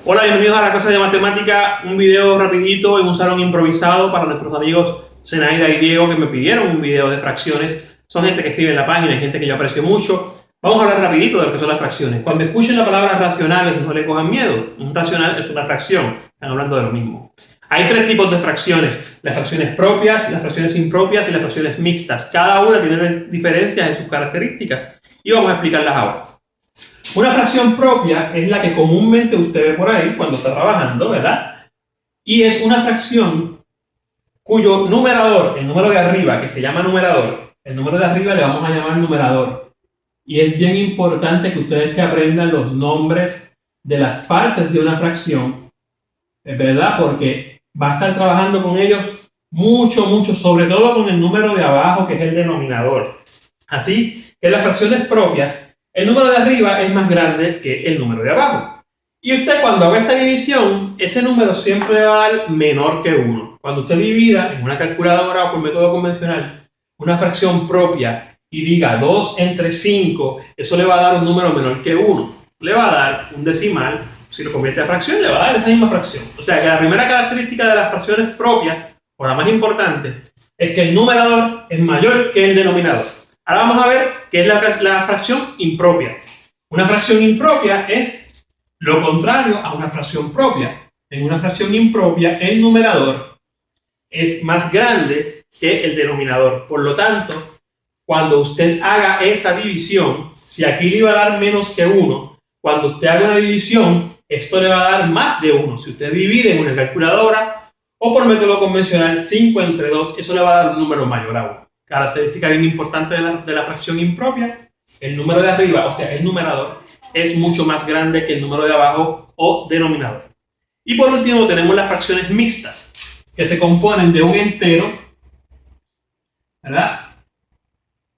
Hola, bienvenidos a la clase de matemática, un video rapidito en un salón improvisado para nuestros amigos Zenaida y Diego que me pidieron un video de fracciones. Son gente que escribe en la página y gente que yo aprecio mucho. Vamos a hablar rapidito de lo que son las fracciones. Cuando escuchen la palabra racionales no le cojan miedo. Un racional es una fracción, están hablando de lo mismo. Hay tres tipos de fracciones: las fracciones propias, las fracciones impropias y las fracciones mixtas. Cada una tiene diferencias en sus características y vamos a explicarlas ahora. Una fracción propia es la que comúnmente usted ve por ahí cuando está trabajando, ¿verdad? Y es una fracción cuyo numerador, el número de arriba, que se llama numerador, el número de arriba le vamos a llamar numerador. Y es bien importante que ustedes se aprendan los nombres de las partes de una fracción, ¿verdad? Porque va a estar trabajando con ellos mucho, sobre todo con el número de abajo, que es el denominador. Así que las fracciones propias, el número de arriba es más grande que el número de abajo. Y usted cuando haga esta división, ese número siempre va a dar menor que 1. Cuando usted divida en una calculadora o por método convencional una fracción propia y diga 2 entre 5, eso le va a dar un número menor que 1. Le va a dar un decimal, si lo convierte a fracción, le va a dar esa misma fracción. O sea que la primera característica de las fracciones propias, o la más importante, es que el numerador es mayor que el denominador. Ahora vamos a ver qué es la fracción impropia. Una fracción impropia es lo contrario a una fracción propia. En una fracción impropia, el numerador es más grande que el denominador. Por lo tanto, cuando usted haga esa división, si aquí le iba a dar menos que 1, cuando usted haga una división, esto le va a dar más de 1. Si usted divide en una calculadora o por método convencional 5 entre 2, eso le va a dar un número mayor a 1. Característica bien importante de la fracción impropia: el número de arriba, o sea, el numerador, es mucho más grande que el número de abajo o denominador. Y por último tenemos las fracciones mixtas, que se componen de un entero, ¿verdad?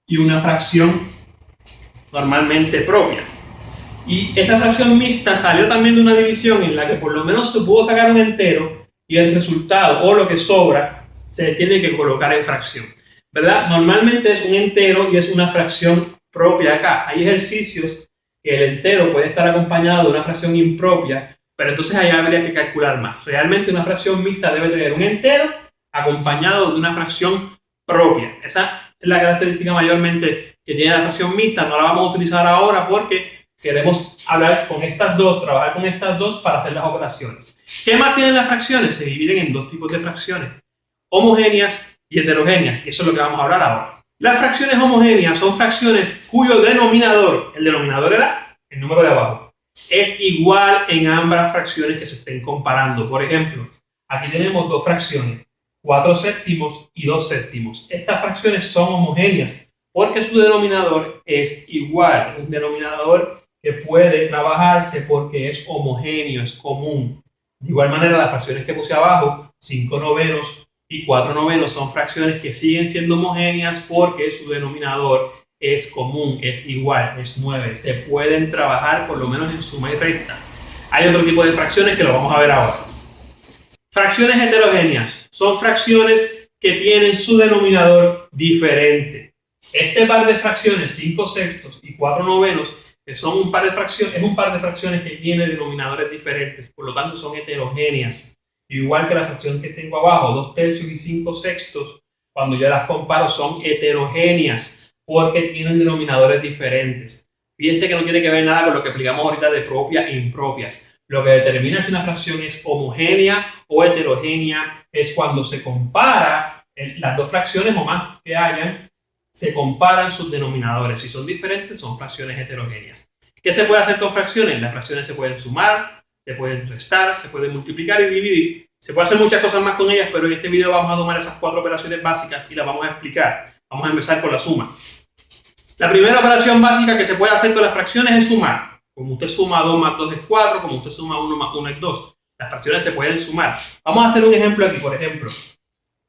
Y una fracción normalmente propia. Y esa fracción mixta salió también de una división en la que por lo menos se pudo sacar un entero y el resultado o lo que sobra se tiene que colocar en fracción, ¿verdad? Normalmente es un entero y es una fracción propia acá. Hay ejercicios que el entero puede estar acompañado de una fracción impropia, pero entonces ahí habría que calcular más. Realmente una fracción mixta debe tener un entero acompañado de una fracción propia. Esa es la característica mayormente que tiene la fracción mixta. No la vamos a utilizar ahora porque queremos hablar con estas dos, trabajar con estas dos para hacer las operaciones. ¿Qué más tienen las fracciones? Se dividen en dos tipos de fracciones: homogéneas y heterogéneas. Eso es lo que vamos a hablar ahora. Las fracciones homogéneas son fracciones cuyo denominador, el denominador era el número de abajo, es igual en ambas fracciones que se estén comparando. Por ejemplo, aquí tenemos dos fracciones, 4 séptimos y 2 séptimos. Estas fracciones son homogéneas porque su denominador es igual, un denominador que puede trabajarse porque es homogéneo, es común. De igual manera, las fracciones que puse abajo, 5 novenos y 4 novenos, son fracciones que siguen siendo homogéneas porque su denominador es común, es igual, es 9. Se pueden trabajar por lo menos en suma y resta. Hay otro tipo de fracciones que lo vamos a ver ahora. Fracciones heterogéneas son fracciones que tienen su denominador diferente. Este par de fracciones, 5 sextos y 4 novenos, que son un par de fracciones, es un par de fracciones que tiene denominadores diferentes, por lo tanto son heterogéneas. Igual que la fracción que tengo abajo, 2 tercios y 5 sextos, cuando yo las comparo son heterogéneas porque tienen denominadores diferentes. Fíjense que no tiene que ver nada con lo que explicamos ahorita de propias e impropias. Lo que determina si una fracción es homogénea o heterogénea es cuando se compara las dos fracciones o más que hayan, se comparan sus denominadores. Si son diferentes, son fracciones heterogéneas. ¿Qué se puede hacer con fracciones? Las fracciones se pueden sumar, se pueden restar, se pueden multiplicar y dividir. Se puede hacer muchas cosas más con ellas, pero en este video vamos a tomar esas 4 operaciones básicas y las vamos a explicar. Vamos a empezar con la suma. La primera operación básica que se puede hacer con las fracciones es sumar. Como usted suma 2 más 2 es 4, como usted suma 1 más 1 es 2. Las fracciones se pueden sumar. Vamos a hacer un ejemplo aquí, por ejemplo.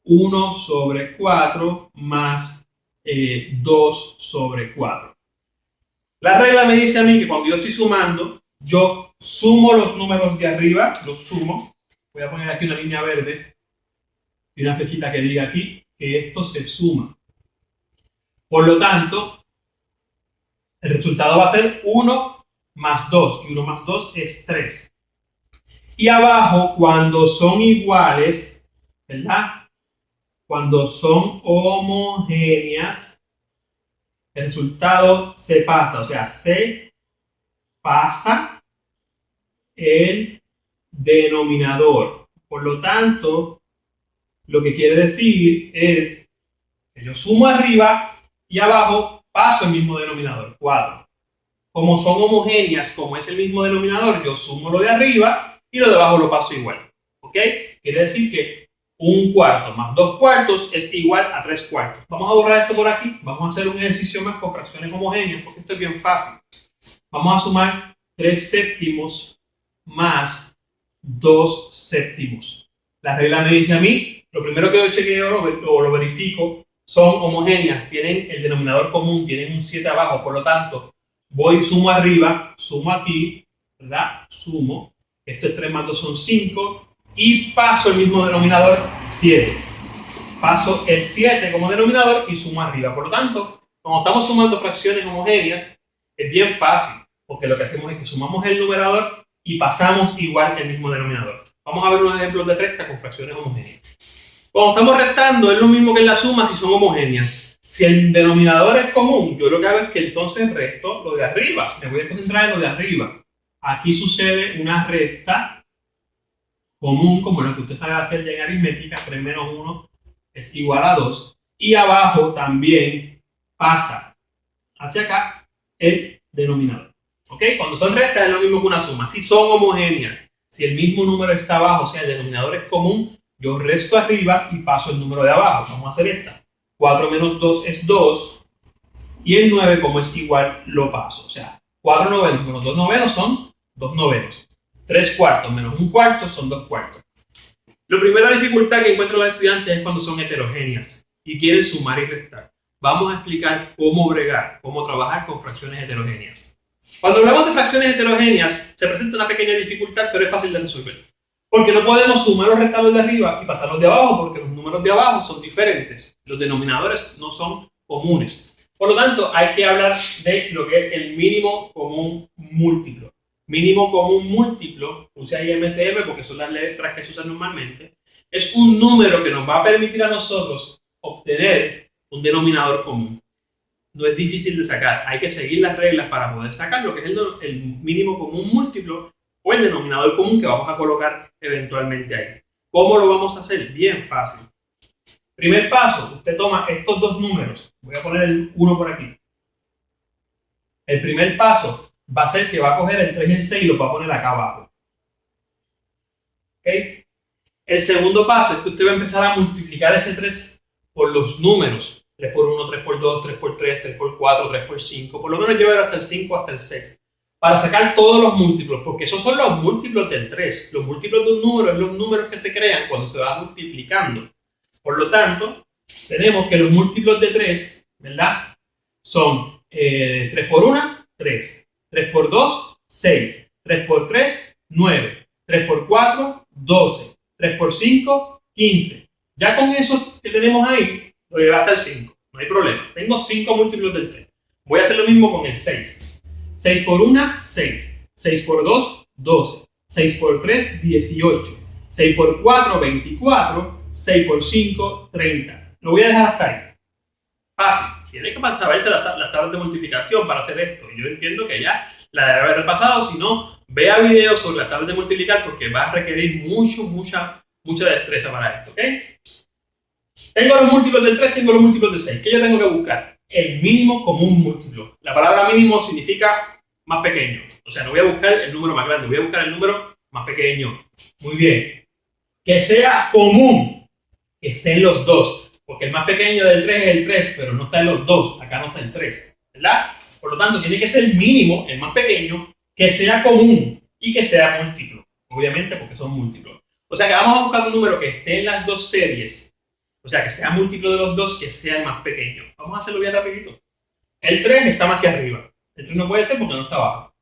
1 sobre 4 más 2 sobre 4. La regla me dice a mí que cuando yo estoy sumando, yo sumo los números de arriba, los sumo. Voy a poner aquí una línea verde y una flechita que diga aquí que esto se suma. Por lo tanto, el resultado va a ser 1 más 2, y 1 más 2 es 3. Y abajo, cuando son iguales, ¿verdad? Cuando son homogéneas, el resultado se pasa, o sea, se pasa el denominador. Por lo tanto, lo que quiere decir es que yo sumo arriba y abajo paso el mismo denominador, 4. Como son homogéneas, como es el mismo denominador, yo sumo lo de arriba y lo de abajo lo paso igual. ¿Ok? Quiere decir que 1/4 más 2/4 es igual a 3/4. Vamos a borrar esto por aquí. Vamos a hacer un ejercicio más con fracciones homogéneas porque esto es bien fácil. Vamos a sumar 3 séptimos más 2 séptimos. La regla me dice a mí, lo primero que yo chequeo o lo verifico, son homogéneas, tienen el denominador común, tienen un 7 abajo, por lo tanto, voy, sumo arriba, sumo aquí, ¿verdad? Sumo, esto es 3 más 2 son 5, y paso el mismo denominador, 7. Paso el 7 como denominador y sumo arriba. Por lo tanto, cuando estamos sumando fracciones homogéneas, es bien fácil, porque lo que hacemos es que sumamos el numerador y pasamos igual el mismo denominador. Vamos a ver unos ejemplos de resta con fracciones homogéneas. Cuando estamos restando, es lo mismo que en la suma si son homogéneas. Si el denominador es común, yo lo que hago es que entonces resto lo de arriba. Me voy a concentrar en lo de arriba. Aquí sucede una resta común, como lo que usted sabe hacer ya en aritmética, 3 menos 1 es igual a 2. Y abajo también pasa hacia acá el denominador. ¿Ok? Cuando son restas es lo mismo que una suma. Si son homogéneas, si el mismo número está abajo, o sea, el denominador es común, yo resto arriba y paso el número de abajo. Vamos a hacer esta. 4 menos 2 es 2. Y el 9, como es igual, lo paso. O sea, 4 novenos menos 2 novenos son 2 novenos. 3/4 menos 1/4 son 2/4. La primera dificultad que encuentran los estudiantes es cuando son heterogéneas y quieren sumar y restar. Vamos a explicar cómo bregar, cómo trabajar con fracciones heterogéneas. Cuando hablamos de fracciones heterogéneas, se presenta una pequeña dificultad, pero es fácil de resolver. Porque no podemos sumar los restos de arriba y pasar los de abajo, porque los números de abajo son diferentes. Los denominadores no son comunes. Por lo tanto, hay que hablar de lo que es el mínimo común múltiplo. Mínimo común múltiplo, use ahí MCM porque son las letras que se usan normalmente, es un número que nos va a permitir a nosotros obtener un denominador común. No es difícil de sacar, hay que seguir las reglas para poder sacar lo que es el mínimo común múltiplo o el denominador común que vamos a colocar eventualmente ahí. ¿Cómo lo vamos a hacer? Bien fácil. Primer paso, usted toma estos dos números, voy a poner el 1 por aquí. El primer paso va a ser que va a coger el 3 y el 6 y los va a poner acá abajo. ¿Okay? El segundo paso es que usted va a empezar a multiplicar ese 3 por los números. 3 por 1, 3 por 2, 3 por 3, 3 por 4, 3 por 5. Por lo menos llevar hasta el 5, hasta el 6. Para sacar todos los múltiplos, porque esos son los múltiplos del 3. Los múltiplos de un número son los números que se crean cuando se va multiplicando. Por lo tanto, tenemos que los múltiplos de 3, ¿verdad? Son 3 por 1, 3. 3 por 2, 6. 3 por 3, 9. 3 por 4, 12. 3 por 5, 15. Ya con eso que tenemos ahí, lo lleva hasta el 5. No hay problema. Tengo 5 múltiplos del 3. Voy a hacer lo mismo con el 6. 6 por 1, 6. 6 por 2, 12. 6 por 3, 18. 6 por 4, 24. 6 por 5, 30. Lo voy a dejar hasta ahí. Fácil. Tiene que saberse las tablas de multiplicación para hacer esto. Yo entiendo que ya la debe haber repasado. Si no, vea videos sobre las tablas de multiplicar porque va a requerir mucha destreza para esto. ¿Okay? Tengo los múltiplos del 3, tengo los múltiplos del 6. ¿Qué yo tengo que buscar? El mínimo común múltiplo. La palabra mínimo significa más pequeño. O sea, no voy a buscar el número más grande, voy a buscar el número más pequeño. Muy bien. Que sea común. Que estén los dos. Porque el más pequeño del 3 es el 3, pero no está en los dos. Acá no está el 3. ¿Verdad? Por lo tanto, tiene que ser mínimo, el más pequeño, que sea común y que sea múltiplo. Obviamente porque son múltiplos. O sea que vamos a buscar un número que esté en las dos series. O sea, que sea múltiplo de los dos, que sea el más pequeño. Vamos a hacerlo bien rapidito. El 3 está más que arriba. El 3 no puede ser porque no está abajo.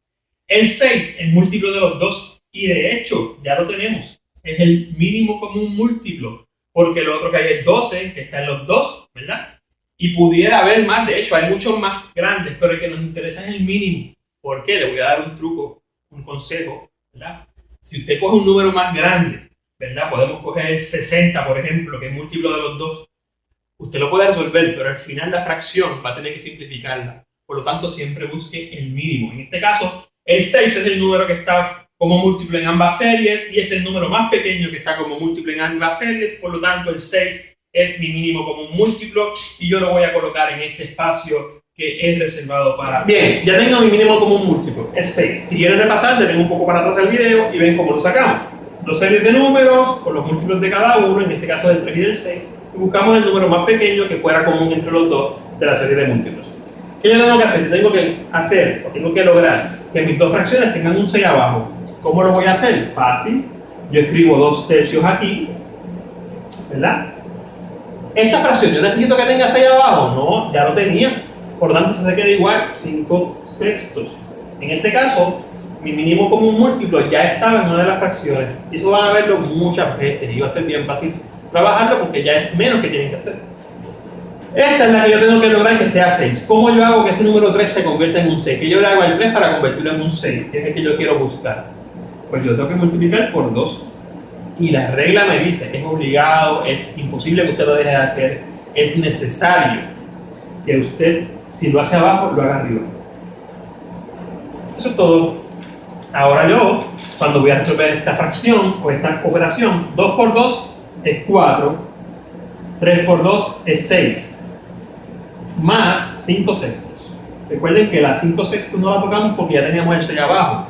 El 6 es múltiplo de los dos. Y de hecho, ya lo tenemos. Es el mínimo común múltiplo. Porque lo otro que hay es 12, que está en los dos, ¿verdad? Y pudiera haber más. De hecho, hay muchos más grandes. Pero el que nos interesa es el mínimo. ¿Por qué? Le voy a dar un truco, un consejo, ¿verdad? Si usted coge un número más grande, ¿verdad? Podemos coger 60, por ejemplo, que es múltiplo de los dos. Usted lo puede resolver, pero al final la fracción va a tener que simplificarla. Por lo tanto, siempre busque el mínimo. En este caso, el 6 es el número que está como múltiplo en ambas series y es el número más pequeño que está como múltiplo en ambas series. Por lo tanto, el 6 es mi mínimo común múltiplo y yo lo voy a colocar en este espacio que es reservado para... Bien, ya tengo mi mínimo común múltiplo, es 6. Si quieren repasar, le tengo un poco para atrás el video y ven cómo lo sacamos. Dos series de números con los múltiplos de cada uno, en este caso del 3 y del 6, y buscamos el número más pequeño que fuera común entre los dos de la serie de múltiplos. ¿Qué yo tengo que hacer? Yo tengo que hacer, o tengo que lograr, que mis dos fracciones tengan un 6 abajo. ¿Cómo lo voy a hacer? Fácil. Yo escribo 2/3 aquí, ¿verdad? Esta fracción, ¿yo necesito que tenga 6 abajo? No, ya lo tenía. Por lo tanto, se queda igual, 5/6. En este caso, mi mínimo común múltiplo ya estaba en una de las fracciones. Y eso van a verlo muchas veces y va a ser bien fácil trabajarlo porque ya es menos que tienen que hacer. Esta es la que yo tengo que lograr que sea 6. ¿Cómo yo hago que ese número 3 se convierta en un 6? ¿Qué yo le hago al 3 para convertirlo en un 6? Que es el que yo quiero buscar. Pues yo tengo que multiplicar por 2. Y la regla me dice que es obligado, es imposible que usted lo deje de hacer, es necesario que usted, si lo hace abajo, lo haga arriba. Eso es todo. Ahora yo, cuando voy a resolver esta fracción o esta operación, 2 por 2 es 4, 3 por 2 es 6, más 5/6. Recuerden que la 5/6 no la tocamos porque ya teníamos el 6 abajo.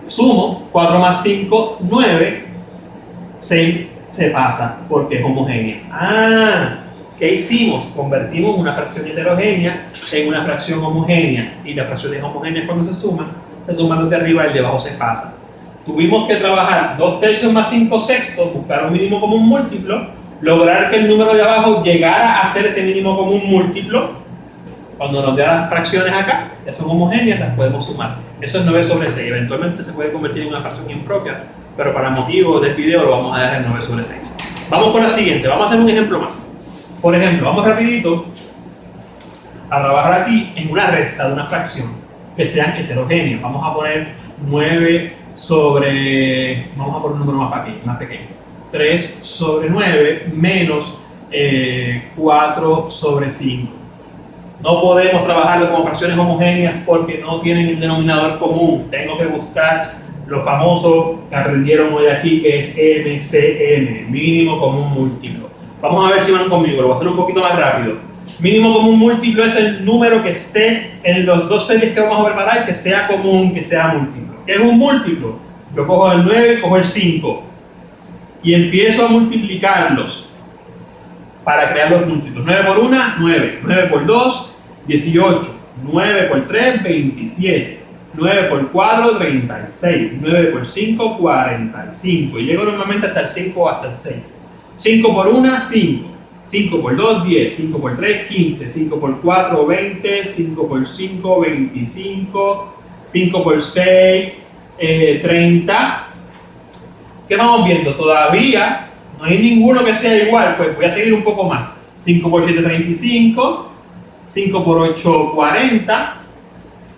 Sumo, 4 más 5, 9, 6 se pasa porque es homogénea. ¿Qué hicimos? Convertimos una fracción heterogénea en una fracción homogénea. Y las fracciones homogéneas cuando se suman los de arriba y el de abajo se pasa. Tuvimos que trabajar 2/3 más 5/6, buscar un mínimo común múltiplo, lograr que el número de abajo llegara a ser ese mínimo común múltiplo. Cuando nos dé las fracciones acá, ya son homogéneas, las podemos sumar. Eso es 9/6. Eventualmente se puede convertir en una fracción impropia, pero para motivos del video lo vamos a dejar en 9/6. Vamos con la siguiente, vamos a hacer un ejemplo más. Por ejemplo, vamos rapidito a trabajar aquí en una resta de una fracción que sean heterogéneas. Vamos a poner 9 sobre, vamos a poner un número más pequeño. 3 sobre 9 menos 4 sobre 5. No podemos trabajarlo como fracciones homogéneas porque no tienen el denominador común. Tengo que buscar lo famoso que aprendieron hoy aquí, que es MCM, mínimo común múltiplo. Vamos a ver si van conmigo, lo voy a hacer un poquito más rápido. Mínimo común múltiplo es el número que esté en los dos series que vamos a preparar, que sea común, que sea múltiplo. ¿Qué es un múltiplo? Yo cojo el 9, cojo el 5 y empiezo a multiplicarlos para crear los múltiplos. 9 por 1, 9. 9 por 2, 18. 9 por 3, 27. 9 por 4, 36. 9 por 5, 45. Y llego normalmente hasta el 5 o hasta el 6. 5 por 1, 5. 5 por 2, 10. 5 por 3, 15. 5 por 4, 20. 5 por 5, 25. 5 por 6, 30. ¿Qué vamos viendo? Todavía no hay ninguno que sea igual, pues voy a seguir un poco más. 5 por 7, 35. 5 por 8, 40.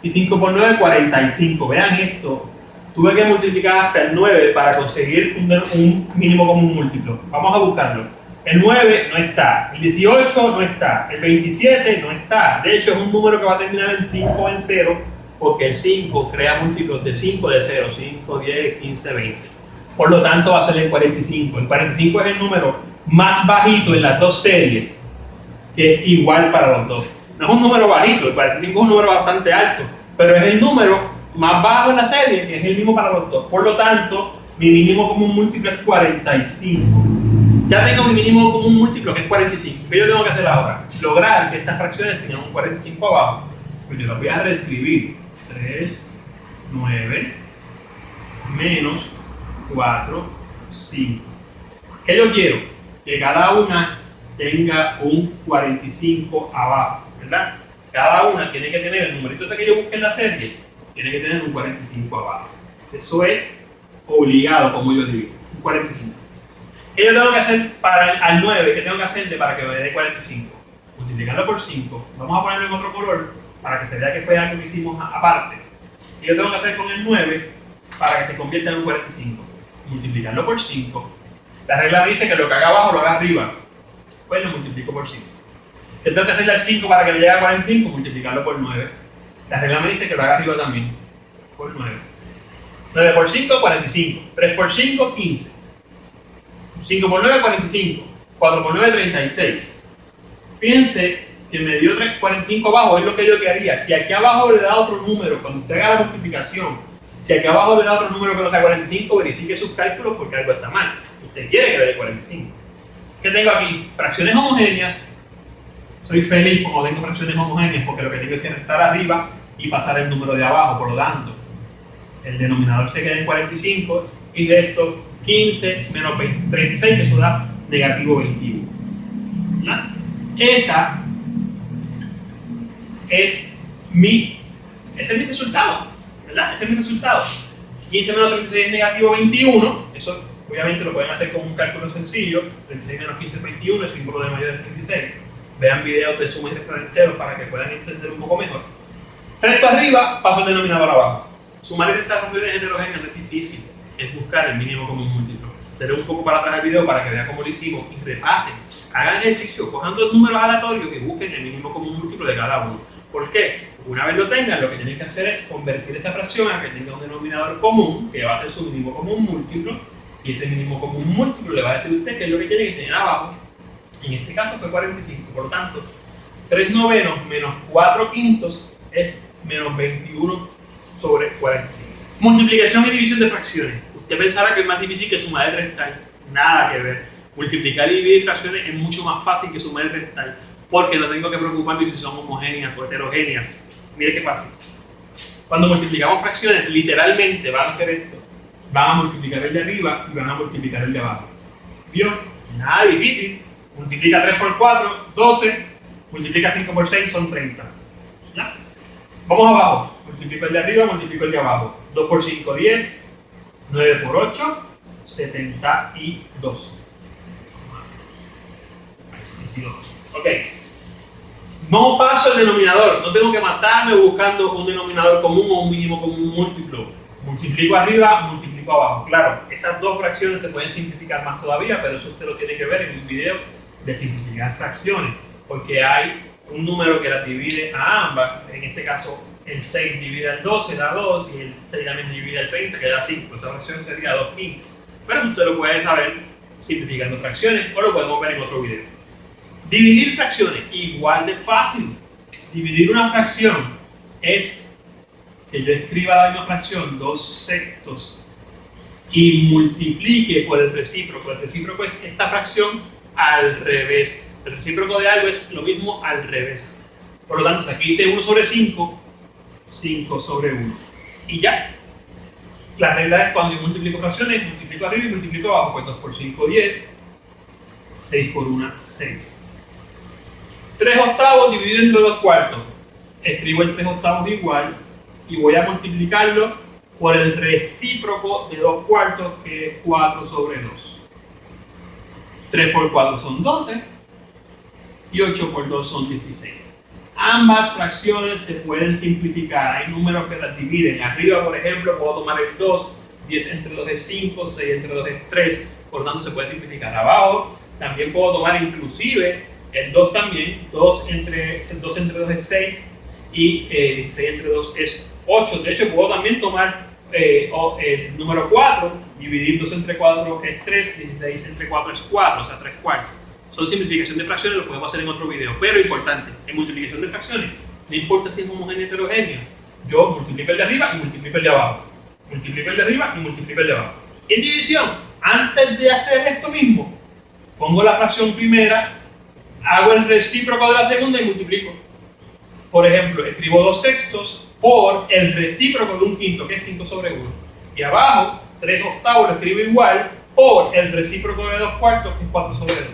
Y 5 por 9, 45. Vean esto. Tuve que multiplicar hasta el 9 para conseguir un mínimo común múltiplo. Vamos a buscarlo. El 9 no está. El 18 no está. El 27 no está. De hecho, es un número que va a terminar en 5 o en 0, porque el 5 crea múltiplos de 5 de 0. 5, 10, 15, 20. Por lo tanto, va a ser el 45. El 45 es el número más bajito en las dos series, que es igual para los dos. No es un número bajito, el 45 es un número bastante alto, pero es el número más bajo en la serie, que es el mismo para los dos. Por lo tanto, mi mínimo común múltiplo es 45. Ya tengo mi mínimo común múltiplo, que es 45. ¿Qué yo tengo que hacer ahora? Lograr que estas fracciones tengan un 45 abajo. Pues yo las voy a reescribir. 3, 9, menos 4, 5. ¿Qué yo quiero? Que cada una tenga un 45 abajo, ¿verdad? Cada una tiene que tener el numerito ese que yo busqué en la serie, tiene que tener un 45 abajo. Eso es obligado, como yo digo, un 45. ¿Qué yo tengo que hacer para al 9? ¿Qué tengo que hacerle para que me dé 45? Multiplicarlo por 5. Vamos a ponerlo en otro color para que se vea que fue algo que hicimos aparte. ¿Qué yo tengo que hacer con el 9? para que se convierta en un 45? Multiplicarlo por 5. La regla me dice que lo que haga abajo lo haga arriba. Pues lo multiplico por 5. ¿Qué tengo que hacerle al 5 para que me llegue a 45? Multiplicarlo por 9. La regla me dice que lo haga arriba también. Por 9. 9 por 5, 45. 3 por 5, 15. 5 por 9, 45. 4 por 9, 36. Fíjense que me dio 45 abajo, es lo que yo quería. Si aquí abajo le da otro número, cuando usted haga la multiplicación, si aquí abajo le da otro número que no sea 45, verifique sus cálculos porque algo está mal. Usted quiere que le dé 45. ¿Qué tengo aquí? Fracciones homogéneas. Soy feliz como tengo fracciones homogéneas porque lo que tengo es que restar arriba y pasar el número de abajo. Por lo tanto, el denominador se queda en 45 y de esto 15 menos 36, que eso da negativo 21. ¿Verdad? Ese es mi resultado, ¿verdad? Ese es mi resultado. 15 menos 36 es negativo 21. Eso obviamente lo pueden hacer con un cálculo sencillo. 36 menos 15 es 21, el símbolo de mayor es 36. Vean videos de suma y resta de enteros para que puedan entender un poco mejor. Resto arriba, paso el denominador abajo. Sumar y restar fracciones heterogéneas no es difícil, es buscar el mínimo común múltiplo. Daré un poco para atrás el video para que vean cómo lo hicimos y repasen. Hagan ejercicio, cojan dos números aleatorios y busquen el mínimo común múltiplo de cada uno. ¿Por qué? Una vez lo tengan, lo que tienen que hacer es convertir esta fracción a que tenga un denominador común, que va a ser su mínimo común múltiplo, y ese mínimo común múltiplo le va a decir a usted qué es lo que tiene que tener abajo. En este caso fue 45, por lo tanto, 3 novenos menos 4 quintos es menos 21 sobre 45. Multiplicación y división de fracciones. Usted pensará que es más difícil que sumar y restar. Nada que ver. Multiplicar y dividir fracciones es mucho más fácil que sumar y restar, porque no tengo que preocuparme si son homogéneas o heterogéneas. Mire qué fácil. Cuando multiplicamos fracciones, literalmente van a hacer esto. Van a multiplicar el de arriba y van a multiplicar el de abajo. ¿Vio? Nada difícil. Multiplica 3 por 4, 12. Multiplica 5 por 6, son 30. ¿Ya? Vamos abajo. Multiplico el de arriba, multiplico el de abajo. 2 por 5, 10. 9 por 8, 72. 72. Ok. No paso el denominador. No tengo que matarme buscando un denominador común o un mínimo común múltiplo. Multiplico arriba, multiplico abajo. Claro, esas dos fracciones se pueden simplificar más todavía, pero eso usted lo tiene que ver en un video de simplificar fracciones, porque hay un número que las divide a ambas. En este caso, el 6 divide al 12, da 2, y el 6 también divide al 30, que da 5. Esa fracción sería 2 quintos. Pero usted lo puede saber simplificando fracciones, o lo podemos ver en otro video. Dividir fracciones, igual de fácil. Dividir una fracción es que yo escriba la misma fracción, 2 sextos, y multiplique por el recíproco. El recíproco es esta fracción al revés. El recíproco de algo es lo mismo al revés. Por lo tanto, si aquí dice 1 sobre 5, 5 sobre 1. Y ya. La regla es cuando yo multiplico fracciones, multiplico arriba y multiplico abajo. Pues 2 por 5, 10. 6 por 1, 6. 3 octavos dividido entre 2 cuartos. Escribo el 3 octavos igual y voy a multiplicarlo por el recíproco de 2 cuartos, que es 4 sobre 2. 3 por 4 son 12 y 8 por 2 son 16. Ambas fracciones se pueden simplificar. Hay números que las dividen. Arriba, por ejemplo, puedo tomar el 2, 10 entre 2 es 5, 6 entre 2 es 3, por lo tanto se puede simplificar. Abajo también puedo tomar inclusive el 2 también, 2 entre 2 es 6 y 16 entre 2 es 8. De hecho, puedo también tomar el número 4, dividir 2 entre 4 es 3, 16 entre 4 es 4, o sea 3 cuartos. Son simplificación de fracciones, lo podemos hacer en otro video. Pero importante, en multiplicación de fracciones, no importa si es homogéneo o heterogéneo, yo multiplico el de arriba y multiplico el de abajo. Multiplico el de arriba y multiplico el de abajo. En división, antes de hacer esto mismo, pongo la fracción primera, hago el recíproco de la segunda y multiplico. Por ejemplo, escribo 2 sextos por el recíproco de un quinto, que es 5 sobre 1. Y abajo, 3 octavos lo escribo igual por el recíproco de 2 cuartos, que es 4 sobre 2.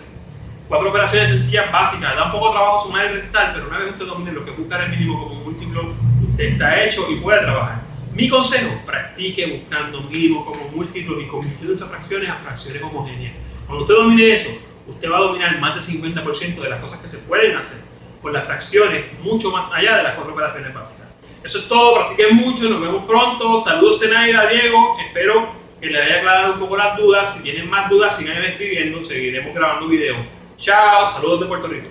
4 operaciones sencillas básicas. Da un poco de trabajo sumar y restar, pero una vez usted domine lo que es buscar el mínimo como múltiplo, usted está hecho y puede trabajar. Mi consejo, practique buscando mínimo como múltiplo y convirtiendo esas fracciones a fracciones homogéneas. Cuando usted domine eso, usted va a dominar más del 50% de las cosas que se pueden hacer con las fracciones, mucho más allá de las 4 operaciones básicas. Eso es todo, practiquen mucho, nos vemos pronto. Saludos Zenaida, Diego, espero que les haya aclarado un poco las dudas. Si tienen más dudas, sigan escribiendo, seguiremos grabando videos. Chao, saludos de Puerto Rico.